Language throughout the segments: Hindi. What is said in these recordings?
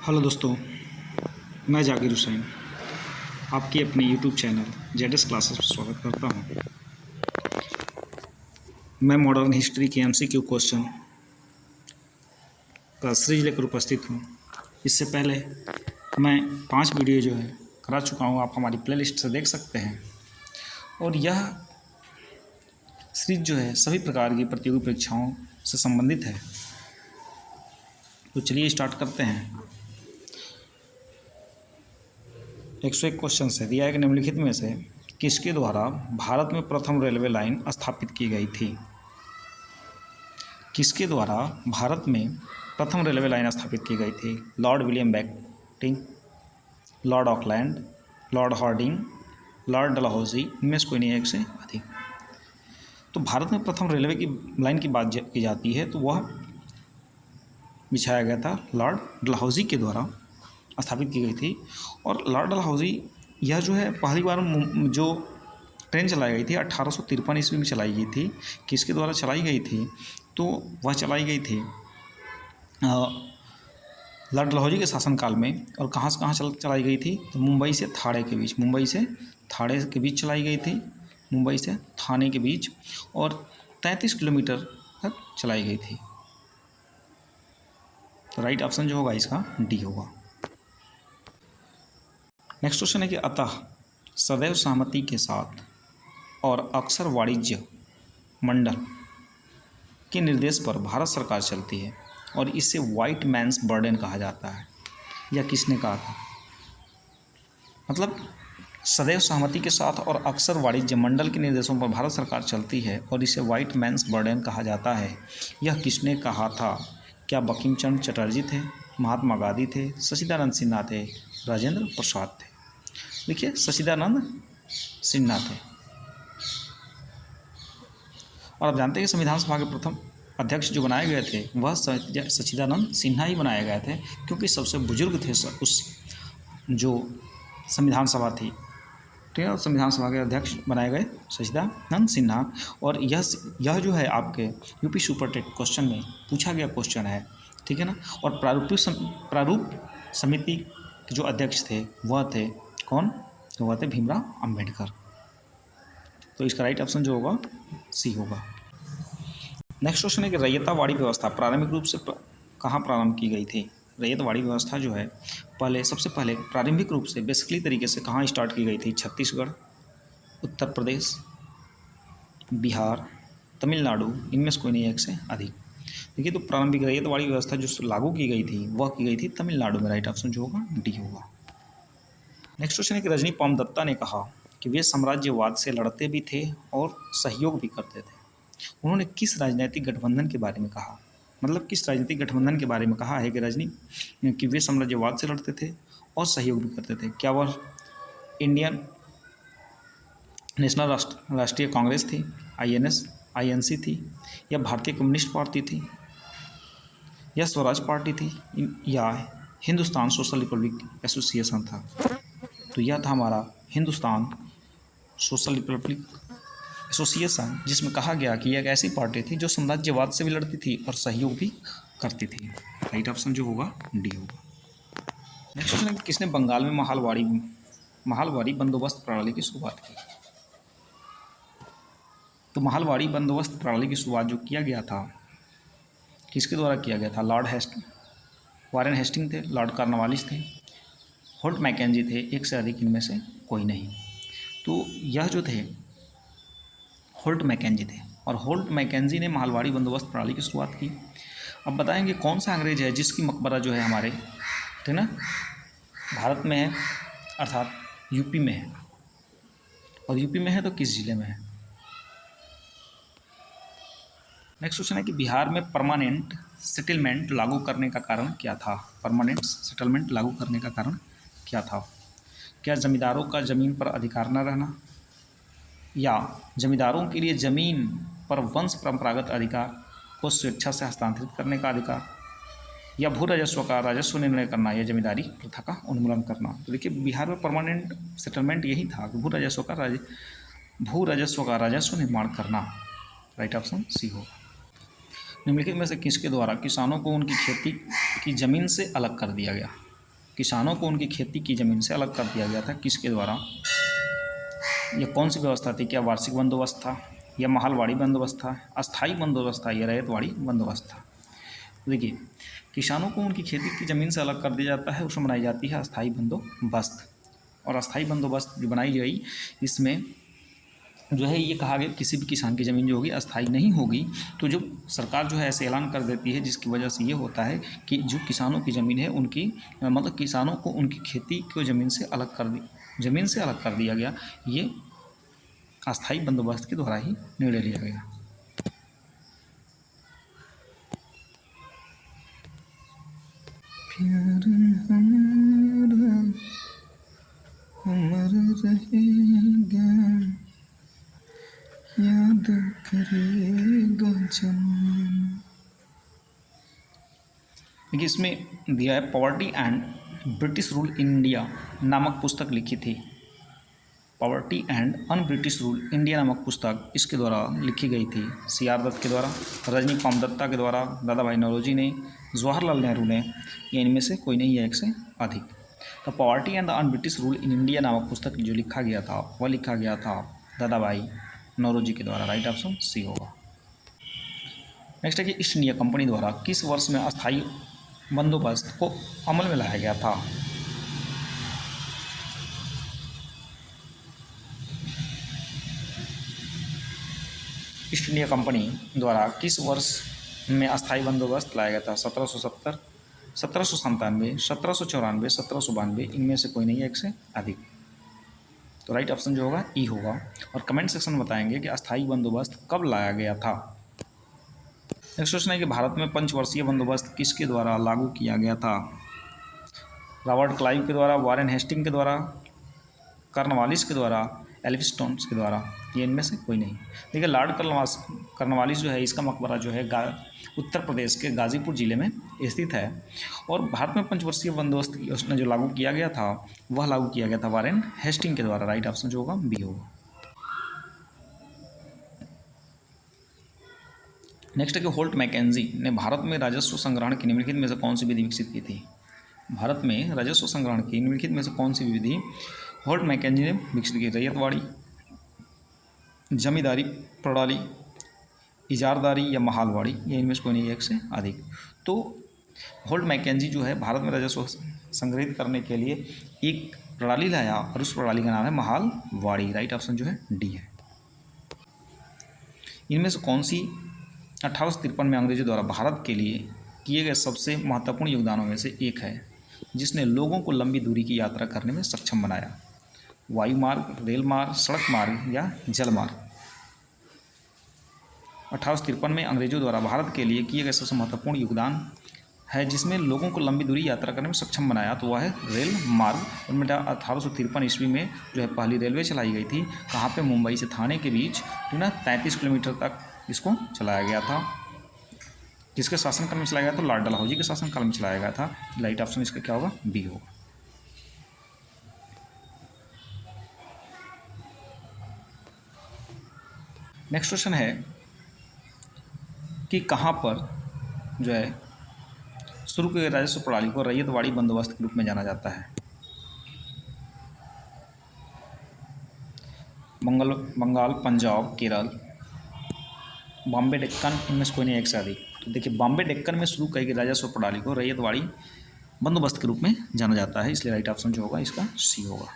हेलो दोस्तों, मैं जाकिर हुसैन आपकी अपने यूट्यूब चैनल जेडएस क्लासेस पर स्वागत करता हूं। मैं मॉडर्न हिस्ट्री के एमसीक्यू क्वेश्चन का सीरीज लेकर उपस्थित हूं। इससे पहले मैं 5 वीडियो जो है करा चुका हूं, आप हमारी प्लेलिस्ट से देख सकते हैं। और यह सीरीज जो है सभी प्रकार की प्रतियोगी परीक्षाओं से संबंधित है। तो चलिए स्टार्ट करते हैं। 101 क्वेश्चन है। दिया है कि निम्नलिखित में से किसके द्वारा भारत में प्रथम रेलवे लाइन स्थापित की गई थी? किसके द्वारा भारत में प्रथम रेलवे लाइन स्थापित की गई थी? Lord William Bentinck, Lord Auckland, Lord Hardinge, Lord Dalhousie, इनमें से कोई नहीं, एक से अधिक। तो भारत में प्रथम रेलवे की लाइन की बात की जाती है तो वह बिछाया गया था लॉर्ड डलहौजी के द्वारा स्थापित की गई थी। और लॉर्ड डलहौजी यह जो है पहली बार जो ट्रेन चलाई गई थी 1853 ईस्वी में चलाई गई थी। किसके द्वारा चलाई गई थी? तो वह चलाई गई थी लॉर्ड डलहौजी के शासनकाल में। और कहाँ से कहाँ चलाई गई थी? तो मुंबई से थाने के बीच, मुंबई से थाने के बीच चलाई गई थी, मुंबई से थाने के बीच, और 33 किलोमीटर तक चलाई गई थी। तो राइट ऑप्शन जो होगा इसका डी होगा। नेक्स्ट क्वेश्चन है कि अतः सदैव सहमति के साथ और अक्सर वाणिज्य मंडल के निर्देश पर भारत सरकार चलती है और इसे व्हाइट मैन्स बर्डन कहा जाता है। यह किसने कहा था? मतलब सदैव सहमति के साथ और अक्सर वाणिज्य मंडल के निर्देशों पर भारत सरकार चलती है और इसे व्हाइट मैन्स बर्डन कहा जाता है। यह किसने कहा था? क्या बंकिम चंद्र चटर्जी थे, महात्मा गांधी थे, सच्चिदानंद सिन्हा थे, राजेंद्र प्रसाद थे? देखिए, सच्चिदानंद सिन्हा थे। और आप जानते हैं कि संविधान सभा के प्रथम अध्यक्ष जो बनाए गए थे वह सच्चिदानंद सिन्हा ही बनाए गए थे, क्योंकि सबसे बुजुर्ग थे उस जो संविधान सभा थी। ठीक है, संविधान सभा के अध्यक्ष बनाए गए सच्चिदानंद सिन्हा। और यह जो है आपके यूपी सुपर टेट क्वेश्चन में पूछा गया क्वेश्चन है, ठीक है ना। और प्रारूप समिति के जो अध्यक्ष थे वह थे कौन? तो वह थे भीमराव अंबेडकर। तो इसका राइट ऑप्शन जो होगा सी होगा। नेक्स्ट क्वेश्चन है कि रैयतवाड़ी व्यवस्था प्रारंभिक रूप से कहाँ प्रारंभ की गई थी? रैयतवाड़ी व्यवस्था जो है सबसे पहले प्रारंभिक रूप से बेसिकली तरीके से कहाँ स्टार्ट की गई थी? छत्तीसगढ़, उत्तर प्रदेश, बिहार, तमिलनाडु, इनमें से कोई नहीं, एक से अधिक। देखिए, तो प्रारंभिक रैयतवाड़ी व्यवस्था जो लागू की गई थी वह की गई थी तमिलनाडु में। राइट ऑप्शन जो होगा डी होगा। नेक्स्ट क्वेश्चन है कि रजनी पाम दत्ता ने कहा कि वे साम्राज्यवाद से लड़ते भी थे और सहयोग भी करते थे। उन्होंने किस राजनीतिक गठबंधन के बारे में कहा? मतलब किस राजनीतिक गठबंधन के बारे में कहा है कि वे साम्राज्यवाद से लड़ते थे और सहयोग भी करते थे? क्या वह इंडियन नेशनल राष्ट्रीय कांग्रेस थी, INC थी, या भारतीय कम्युनिस्ट पार्टी थी, या स्वराज पार्टी थी, या हिंदुस्तान सोशल रिपब्लिक एसोसिएशन था? तो यह था हमारा हिंदुस्तान सोशल रिपब्लिक एसोसिएशन, जिसमें कहा गया कि यह एक ऐसी पार्टी थी जो साम्राज्यवाद से भी लड़ती थी और सहयोग भी करती थी। राइट ऑप्शन जो होगा डी होगा। नेक्स्ट क्वेश्चन है कि किसने बंगाल में महालवाड़ी बंदोबस्त प्रणाली की शुरुआत की? तो महालवाड़ी बंदोबस्त प्रणाली की शुरुआत जो किया गया था किसके द्वारा किया गया था? वारेन हेस्टिंग थे, लॉर्ड कॉर्नवालिस थे, होल्ट मैकेंजी थे, एक से अधिक, इनमें से कोई नहीं। तो यह जो थे होल्ट मैकेंजी थे, और होल्ट मैकेंजी ने महालवाड़ी बंदोबस्त प्रणाली की शुरुआत की। अब बताएंगे कौन सा अंग्रेज है जिसकी मकबरा जो है हमारे, ठीक ना, भारत में है, अर्थात यूपी में है। और यूपी में है तो किस जिले में है? नेक्स्ट क्वेश्चन है कि बिहार में परमानेंट सेटलमेंट लागू करने का कारण क्या था? परमानेंट सेटलमेंट लागू करने का कारण क्या था? क्या जमींदारों का ज़मीन पर अधिकार न रहना, या जमींदारों के लिए ज़मीन पर वंश परंपरागत अधिकार को स्वेच्छा से हस्तांतरित करने का अधिकार, या भू राजस्व का राजस्व निर्णय करना, या जमींदारी प्रथा का उन्मूलन करना? तो देखिए, बिहार में परमानेंट सेटलमेंट यही था कि भू राजस्व का राजस्व निर्माण करना। राइट ऑप्शन सी होगा। निम्नलिखित में से किसके द्वारा किसानों को उनकी खेती की ज़मीन से अलग कर दिया गया? किसानों को उनकी खेती की ज़मीन से अलग कर दिया गया था, किसके द्वारा? यह कौन सी व्यवस्था थी? क्या वार्षिक बंदोबस्त था, या महलवाड़ी बंदोबस्त था, अस्थाई बंदोबस्त था, या रैयतवाड़ी बंदोबस्त था? तो देखिए, किसानों को उनकी खेती की ज़मीन से अलग कर दिया जाता है, उसमें बनाई जाती है अस्थाई बंदोबस्त। और अस्थाई बंदोबस्त जो बनाई गई, इसमें जो है ये कहा गया किसी भी किसान की ज़मीन जो होगी अस्थाई नहीं होगी। तो जो सरकार जो है ऐसे ऐलान कर देती है, जिसकी वजह से ये होता है कि जो किसानों की ज़मीन है उनकी मतलब किसानों को उनकी खेती को ज़मीन से अलग कर दिया गया। ये अस्थाई बंदोबस्त के द्वारा ही निर्णय लिया गया। प्यार हमारा अमर रहेगा, याद करेगा जमाना। देखिए, इसमें दिया है poverty and British rule in India नामक पुस्तक लिखी थी। Poverty and un British rule India नामक पुस्तक इसके द्वारा लिखी गई थी सी आर दत्त के द्वारा, रजनी पाम दत्ता के द्वारा, दादा भाई नौरोजी ने, जवाहरलाल नेहरू ने, या इनमें से कोई नहीं है एक से अधिक। तो poverty and the un British rule in India नामक पुस्तक जो लिखा गया था वह लिखा गया था दादा भाई नौरोजी के द्वारा। राइट ऑप्शन सी होगा। नेक्स्ट है कि ईस्ट इंडिया कंपनी द्वारा किस वर्ष में अस्थायी बंदोबस्त को अमल में लाया गया था? ईस्ट इंडिया कंपनी द्वारा किस वर्ष में अस्थायी बंदोबस्त लाया गया था? 1770, 1797, 1794, 1792, इनमें से कोई नहीं है एक से अधिक। तो राइट ऑप्शन जो होगा ई होगा। और कमेंट सेक्शन में बताएंगे कि अस्थायी बंदोबस्त कब लाया गया था। नेक्स्ट क्वेश्चन है कि भारत में पंचवर्षीय बंदोबस्त किसके द्वारा लागू किया गया था? रॉबर्ट क्लाइव के द्वारा, वारेन हेस्टिंग के द्वारा, कर्नवालिस के द्वारा, एल्फिंस्टन के द्वारा, ये इनमें से कोई नहीं। देखिए, लॉर्ड कर्नवालिस जो है इसका मकबरा जो है उत्तर प्रदेश के गाजीपुर जिले में स्थित है। और भारत में पंचवर्षीय बंदोबस्त उसने जो लागू किया गया था वह लागू किया गया था वारेन हेस्टिंग के द्वारा। राइट ऑप्शन जो होगा बी होगा। नेक्स्ट है कि होल्ट मैकेंजी ने भारत में राजस्व संग्रहण की निम्नलिखित में से कौन सी विधि विकसित की थी? भारत में राजस्व संग्रहण की निम्नलिखित में से कौन सी विधि होल्ट मैकेंजी ने विकसित की? रैयतवाड़ी, जमींदारी प्रणाली, इजारदारी, या महलवाड़ी, या इनमें से कोई नहीं एक से अधिक। तो होल्ट मैकेंजी जो है भारत में राजस्व संग्रहित करने के लिए एक प्रणाली लाया और उस प्रणाली का नाम है महलवाड़ी। राइट ऑप्शन जो है डी है। इनमें से कौन सी 1853 में अंग्रेजों द्वारा भारत के लिए किए गए सबसे महत्वपूर्ण योगदानों में से एक है, जिसने लोगों को लंबी दूरी की यात्रा करने में सक्षम बनाया? वायु मार्ग, रेल मार्ग, सड़क मार्ग, या जल मार्ग? 1853 में अंग्रेजों द्वारा भारत के लिए किए गए सबसे महत्वपूर्ण योगदान है जिसमें लोगों को लंबी दूरी यात्रा करने में सक्षम बनाया, तो वह है रेल मार्ग। उनमें 1853 ईस्वी में जो है पहली रेलवे चलाई गई थी, कहाँ पे? मुंबई से थाने के बीच जो ना 33 किलोमीटर तक इसको चलाया गया था। किसके शासनकाल में चलाया गया था? लॉर्ड डलहौजी के शासनकाल में चलाया गया था। राइट ऑप्शन इसका क्या होगा? बी होगा। नेक्स्ट क्वेश्चन है कि कहाँ पर जो है शुरू की गई राजस्व प्रणाली को रैयतवाड़ी बंदोबस्त के रूप में जाना जाता है? बंगाल, पंजाब, केरल, बॉम्बे डेक्कन, इनमें से कोई नहीं एक से अधिक। तो देखिए, बॉम्बे डेक्कन में शुरू की गई राजस्व प्रणाली को रैयतवाड़ी बंदोबस्त के रूप में जाना जाता है, इसलिए राइट ऑप्शन जो होगा इसका सी होगा।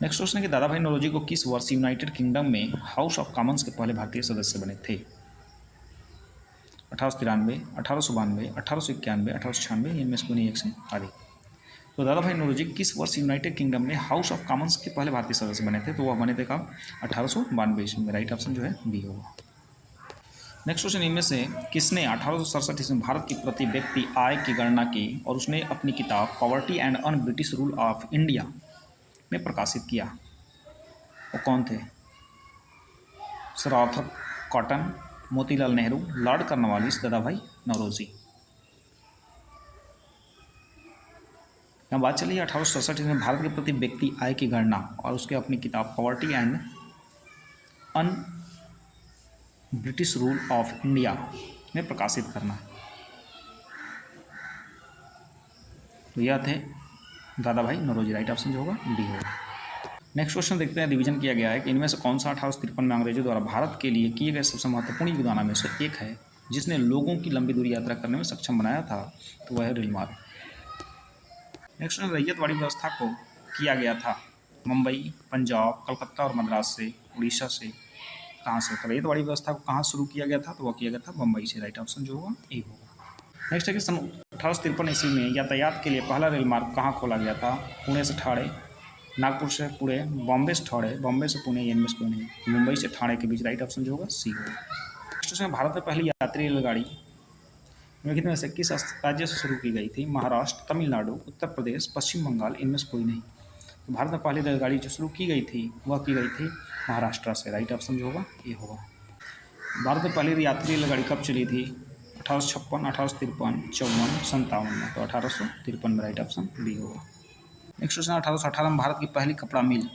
नेक्स्ट क्वेश्चन है कि दादा भाई नौरोजी को किस वर्ष यूनाइटेड किंगडम में हाउस ऑफ कॉमन्स के पहले भारतीय सदस्य बने थे? 1893, 1892, 1891, 1896, इनमें से कोई नहीं एक से अधिक। तो दादा भाई नौरोजी किस वर्ष यूनाइटेड किंगडम में हाउस ऑफ कॉमन्स के पहले भारतीय सदस्य बने थे? तो वह बने थे कब? 1892 ईस्वी में। राइट ऑप्शन जो है बी होगा। नेक्स्ट क्वेश्चन, इनमें से किसने 1867 ईस्वी में भारत की प्रति व्यक्ति आय की गणना की और उसने अपनी किताब poverty and un British rule of India में प्रकाशित किया? वो कौन थे? Sir Arthur cotton, Motilal Nehru, Lord Cornwallis, दादा भाई नौरोजी। यहाँ बात चली 1867 में भारत के प्रति व्यक्ति आय की गणना और उसके अपनी किताब poverty and un British rule of India में प्रकाशित करना। तो यह थे दादा भाई नौरोजी। राइट ऑप्शन जो होगा डी होगा। नेक्स्ट क्वेश्चन देखते हैं, रिवीजन किया गया है कि इनमें से कौन सा 1853 में अंग्रेजों द्वारा भारत के लिए किए गए सबसे महत्वपूर्ण योगदानों में से एक है जिसने लोगों की लंबी दूरी यात्रा करने में सक्षम बनाया था, तो वह है रेल मार्ग। नेक्स्ट क्वेश्चन, रैयतवाड़ी व्यवस्था को किया गया था मुंबई, पंजाब, कलकत्ता और मद्रास से, उड़ीसा से, कहाँ से? तो रैयतवाड़ी व्यवस्था को कहाँ शुरू किया गया था? तो वह किया गया था बम्बई से। राइट ऑप्शन जो होगा ए होगा। नेक्स्ट है कि सन 1853 ईस्वी में यातायात के लिए पहला रेल मार्ग कहाँ खोला गया था? पुणे से ठाणे, नागपुर से पुणे, बॉम्बे से ठाणे, बॉम्बे से पुणे, इनमें से कोई नहीं, मुंबई से ठाणे के बीच। राइट ऑप्शन जो होगा सी होगा। नेक्स्ट है, भारत में पहली यात्री रेलगाड़ी निम्नलिखित में से किस राज्य से शुरू की गई थी? महाराष्ट्र, तमिलनाडु, उत्तर प्रदेश, पश्चिम बंगाल, इनमें से कोई नहीं। तो भारत में पहली रेलगाड़ी जो शुरू की गई थी वह की गई थी महाराष्ट्र से। राइट ऑप्शन जो होगा ये होगा। भारत में पहली यात्री रेलगाड़ी कब चली थी? 1856, 1853, 54, 57 में। तो 1853 में। राइट ऑप्शन बी होगा। नेक्स्ट क्वेश्चन, 1818 में भारत की पहली कपड़ा मिल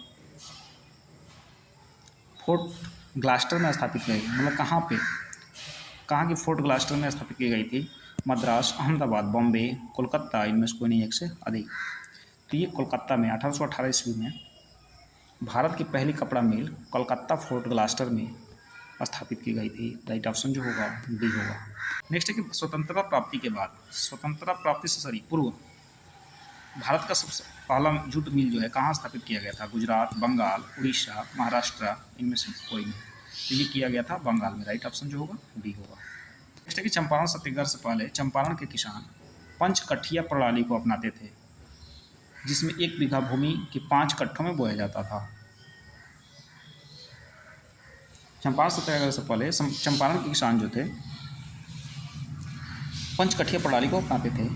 फोर्ट ग्लास्टर में स्थापित की गई, मतलब कहाँ पे? कहाँ की फोर्ट ग्लास्टर में स्थापित की गई थी? मद्रास, अहमदाबाद, बॉम्बे, कोलकाता, इनमें से कोई नहीं एक से अधिक। तो ये कोलकाता में 1818 ईस्वी में भारत की पहली कपड़ा मिल कोलकाता फोर्ट ग्लास्टर में स्थापित की गई थी। राइट ऑप्शन जो होगा डी होगा। नेक्स्ट है कि स्वतंत्रता प्राप्ति के बाद, स्वतंत्रता प्राप्ति से सॉरी पूर्व, भारत का सबसे पहला जूट मिल जो है कहाँ स्थापित किया गया था? गुजरात, बंगाल, उड़ीसा, महाराष्ट्र, इनमें से कोई नहीं। तो ये किया गया था बंगाल में। राइट ऑप्शन जो होगा डी होगा। नेक्स्ट है कि चंपारण सत्याग्रह से पहले चंपारण के किसान पंचकठिया प्रणाली को अपनाते थे, जिसमें 1 बीघा भूमि के 5 कट्ठों में बोया जाता था। चंपारण सत्याग्रह से पहले चंपारण के किसान जो थे पंचकठिया प्रणाली को अपनाते थे,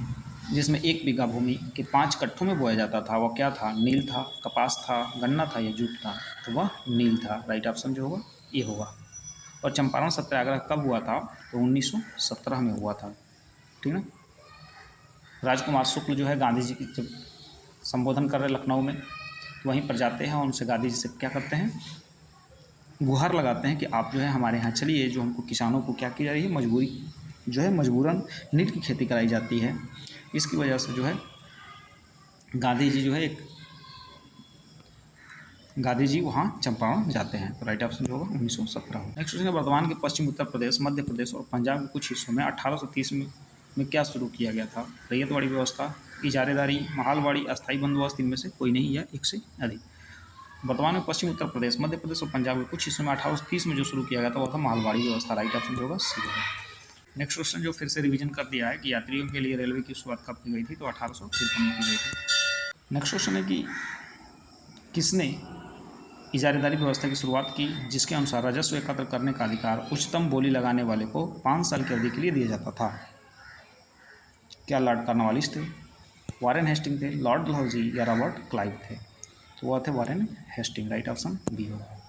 जिसमें 1 बीघा भूमि के 5 कट्ठों में बोया जाता था। वह क्या था? नील था, कपास था, गन्ना था या जूट था? तो वह नील था। राइट ऑप्शन जो होगा ये होगा। और चंपारण सत्याग्रह कब हुआ था? तो 1917 में हुआ था। ठीक ना। राजकुमार शुक्ल जो है गांधी जी की जब संबोधन कर रहे लखनऊ में, तो वहीं पर जाते हैं और उनसे गांधी जी से क्या करते हैं? गुहार लगाते हैं कि आप जो है हमारे यहाँ चलिए, जो हमको किसानों को क्या की जा रही है, मजबूरी जो है मजबूरन नीट की खेती कराई जाती है। इसकी वजह से जो है गांधी जी जो है गांधी जी वहाँ चंपारण जाते हैं। तो राइट ऑप्शन जो होगा 1917। नेक्स्ट क्वेश्चन है, वर्तमान के पश्चिम उत्तर प्रदेश, मध्य प्रदेश और पंजाब के कुछ हिस्सों में 1830 में क्या शुरू किया गया था? रैयतवाड़ी व्यवस्था, इजारेदारी, महालवाड़ी, अस्थायी बंदोबस्त, इनमें से कोई नहीं या एक से अधिक। वर्तमान में पश्चिम उत्तर प्रदेश, मध्य प्रदेश और पंजाब के कुछ हिस्सों में 1830 में जो शुरू किया गया था वह था मालवाड़ी व्यवस्था। राइट ऑप्शन जो होगा सी होगा। नेक्स्ट क्वेश्चन जो फिर से रिवीजन कर दिया है कि यात्रियों के लिए रेलवे की शुरुआत कब की गई थी? तो 1853 में की गई थी। नेक्स्ट क्वेश्चन है कि किसने इजारेदारी व्यवस्था की शुरुआत की, जिसके अनुसार राजस्व एकत्र करने का अधिकार उच्चतम बोली लगाने वाले को 5 साल की अवधि के लिए दिया जाता था? क्या लॉर्ड कॉर्नवालिस थे, वारेन हेस्टिंग थे, लॉर्ड डलहौजी या रॉबर्ट क्लाइव थे? तो वह थे Warren Hasting. Right option B होगा।